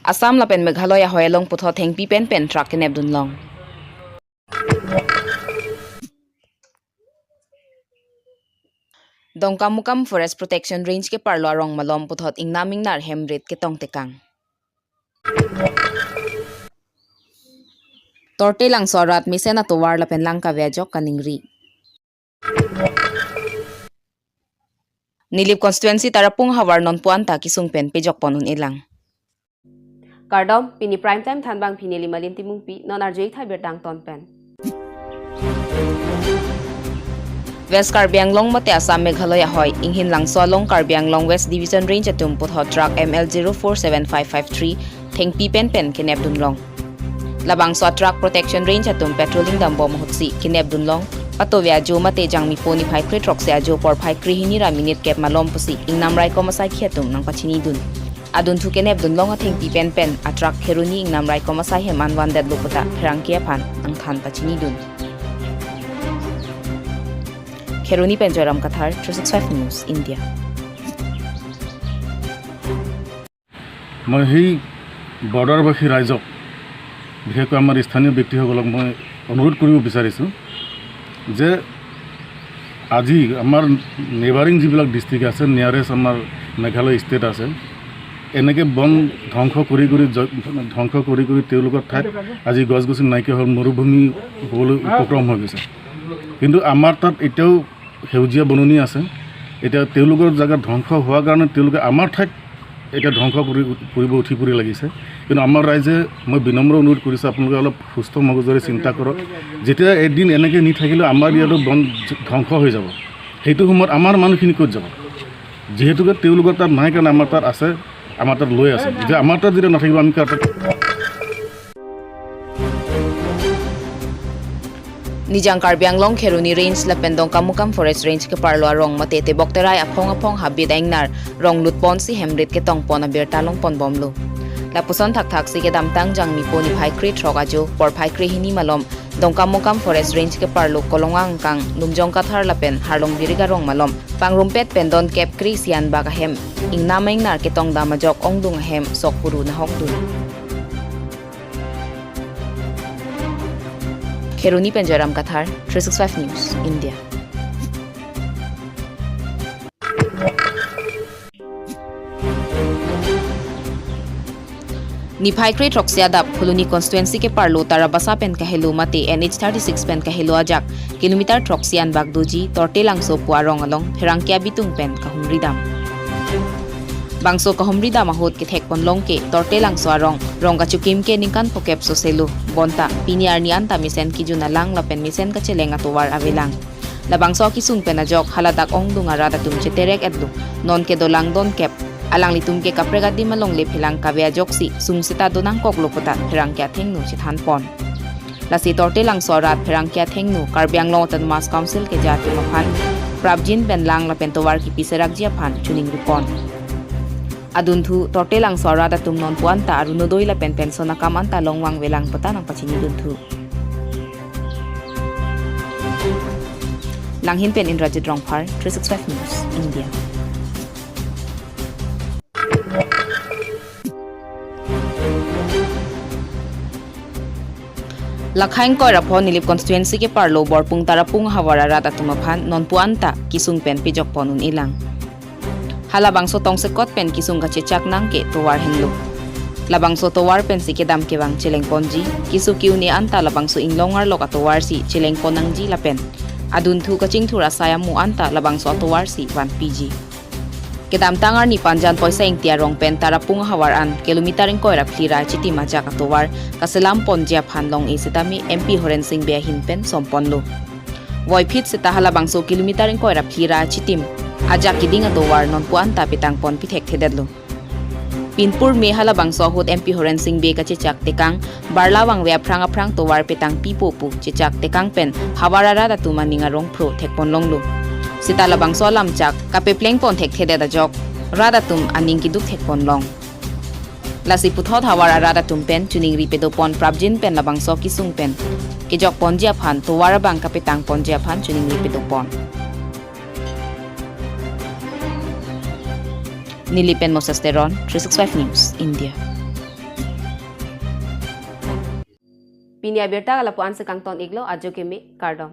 Assam lapen Meghalaya hoyalong putho thengpi pen truck kenep dunlong. Dongkamukam Forest Protection Range ke parlo arong malom puthot ingnaming nar hemrit ke tong tekang. Torte lang sorat misena towar lapen lang kavyajok kaningri. Nilip constituency tarapung hawar non puanta kisung pen pejok ponun ilang. Kardom pini prime time thanbang pinili malin timung pi non arjei thai bertang ton pen. West Karbi Anglong mate Assam Meghalaya hoy inghin lang solong Karbi Anglong West Division Range atum puthot truck ML047553 thengpi pen kinep dunlong. Labang so truck protection range atum patrolling dambo mohutsi kinep dunlong. Patovya jo mate jangmi poni phai kre truck se ajo por phai kre hinira minute cap malom pusi ingnam rai ko masai khiatum nang pachini dun. Adun thu kenep dunlong a thengpi pen a truck kheruni ingnam rai ko masai heman wan dat loputa phrangkia phan ang than pachini dun. Kheruni Penjoram Kathar 365 News India. মই সেই বৰ্ডাৰবাসী ৰাইজক বিশেষকৈ আমাৰ স্থানীয় ব্যক্তিসকলক মই অনুৰোধ কৰিব বিচাৰিছোঁ যে আজি আমাৰ নেবাৰিং যিবিলাক ডিষ্ট্ৰিক্ট আছে নিয়াৰেষ্ট আমাৰ মেঘালয় ষ্টেট আছে এনেকৈ বন ধ্বংস কৰি তেওঁলোকৰ ঠাইত আজি গছ গছনি নাইকিয়া হ'ল মৰুভূমি হ'বলৈ উপক্ৰম হৈ গৈছে কিন্তু আমাৰ তাত এতিয়াও সেউজীয়া বননি আছে এতিয়া তেওঁলোকৰ জাগাত ধ্বংস হোৱাৰ কাৰণে তেওঁলোকে আমাৰ ঠাইত এটা ধ্বংস কৰিব উঠি পৰি লাগিছে কিন্তু আমাৰ ৰাইজে মই বিনম্ৰ অনুৰোধ কৰিছোঁ আপোনালোকে অলপ সুস্থ মগজুৰে চিন্তা কৰক যেতিয়া এদিন এনেকৈ নি থাকিলে আমাৰ ইয়াতো বন ধ্বংস হৈ যাব সেইটো সময়ত আমাৰ মানুহখিনি ক'ত যাব যিহেতুকে তেওঁলোকৰ তাত নাই কাৰণে আমাৰ তাত আছে আমাৰ তাত লৈ আছে যে আমাৰ তাত যেতিয়া নাথাকিব আমি কাৰ তাত Nijang Karbi Anglong Kheruni Range lapen Dongkamukam Forest Range ke parlo arong matete bokterai apong habit aingnar rong lutpon si hemrit ke tongpon abir talong pon bomlo. Lapuson thak si ke damtang jangmi poni phai kre trogajo por phai kre hini malom Dongkamukam Forest Range ke parlo kolongang kang lumjong kathar lapen harlong biriga rong malom pangrumpet pendon kep kri sian baga hem ingnamaing nar ke tong damajok ongdung hem sokpuru na hokdun. Kheruni Penjoram Kathar 365 News India. Niphai Kre Troxiadap Khuluni constituency ke parlo tarabasa pen kahelo mate NH36 pen kahelo ajak kilometer Troxian Bagdoji Torte Langso Puarong along Herangkia Bitung pen kahumridam. Bangso kahumrida mahot ke thek ponlong ke Torte Langso arong rongga chukim ke ningkan pokep so selu bonta piniar ni anta misen ki juna lang lapen misen ka cheleng atowar avelang labangso ki sung penajok haladak ong dungara datum cheterek edlu non ke dolang don kep alang litum ke kaprega di malong le philang kabya joksi sung sita donang kok lopota pherang kya thengnu chithan pon lasi Torte Langso rat pherang kya thengnu Karbiang Long tan mas council ke jati maphan prabjin benlang lapen towar ki piserak jia phan chuning rupon Aduntu Torte Langso rada tum non puanta aruno doila pen pensona kamanta longwang velang pata ng pachini duntu. Langhin pen Indrajit Rongphar 365 News India. Lakhaing ko rapo nilip constituency ke parlo borpung tarapung hawara rada tumaphan non puanta kisung pen pijok ponun ilang. Halabang so tong sekot pen kisung kachechak nang ke towar henlo. Labang so towar pen si kedam ke bang chileng ponji kisu kiu ni anta labang so inglongar lo katowar si chileng ponang ji lapen. Adun thu kaching thura sayam mu anta labang so towar si 1 PG. Kedam tangar ni panjan poisa ing tiarong pen tarapung hawaran kilometer ing koira phlira chiti maja katowar kaselam ponjia phanlong e sitami MP Horen Singh Bea hin pen somponlo. Voipit sita halabang so kilometer ing koira phlira chitim Ajak kiding atowar non puanta pitang pon pithek thededlo. Pinpur me halabang sohut MP Horen Singh Bea kachechak tekang barlawang we aprang towar pitang pipopu chechak tekang pen hawarara datuma ningarong pro thekpon longlo. Sita labang so lamchak kapepleng pon thek thededa jok radatum aning kiduk thekpon long. Lasi puthot hawarara datum pen chuning ripedo pon prabjin pen labang so kisung pen kijok ponjia phan towar bang kapitang ponjia phan chuning ripedo pon. Nilipen Mosasteron 365 News India. Pini abirta ala puan sekang ton iglo ajo kemi kardom.